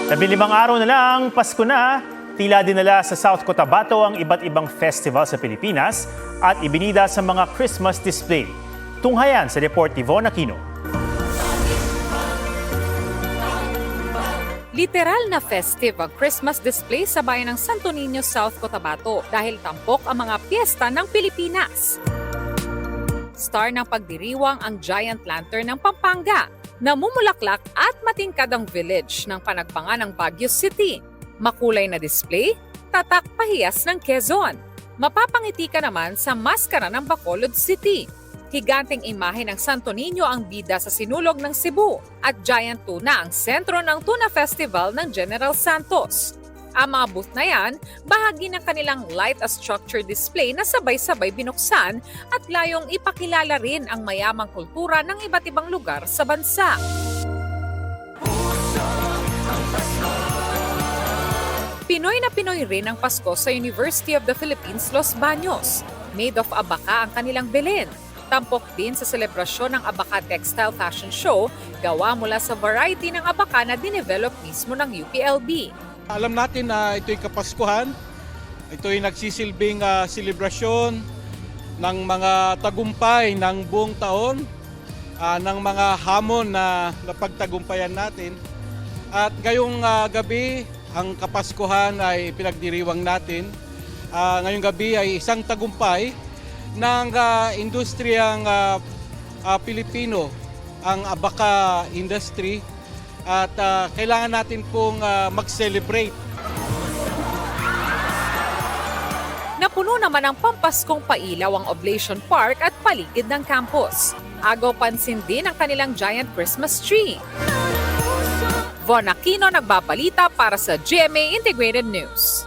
15 araw na lang, Pasko na. Tila dinala sa South Cotabato ang iba't ibang festival sa Pilipinas at ibinida sa mga Christmas display. Tunghayan sa report ni Von Aquino. Literal na festive ang Christmas display sa bayan ng Santo Niño, South Cotabato dahil tampok ang mga piyesta ng Pilipinas. Star ng pagdiriwang ang giant lantern ng Pampanga, namumulaklak at matingkad ang village ng panagbangan ng Baguio City. Makulay na display, tatak pahiyas ng Quezon. Mapapangiti ka naman sa maskara ng Bacolod City. Higanteng imahe ng Santo Niño ang bida sa sinulog ng Cebu at giant tuna ang sentro ng Tuna Festival ng General Santos. Ang mga booth na yan, bahagi ng kanilang light as structure display na sabay-sabay binuksan at layong ipakilala rin ang mayamang kultura ng iba't ibang lugar sa bansa. Pinoy na Pinoy rin ang Pasko sa University of the Philippines, Los Baños. Made of abaka ang kanilang Belen. Tampok din sa selebrasyon ng Abaka Textile Fashion Show, gawa mula sa variety ng abaka na dinevelop mismo ng UPLB. Alam natin na ito'y Kapaskuhan, ito'y nagsisilbing selebrasyon ng mga tagumpay ng buong taon, ng mga hamon na napagtagumpayan natin. At ngayong gabi, ang Kapaskuhan ay pinagdiriwang natin. Ngayong gabi ay isang tagumpay ng industriyang Pilipino, ang abaka industry, at kailangan natin pong mag-celebrate. Napuno naman ang pampaskong pailaw ang Oblation Park at paligid ng campus. Agaw pansin din ang kanilang giant Christmas tree. Von Aquino nagbabalita para sa GMA Integrated News.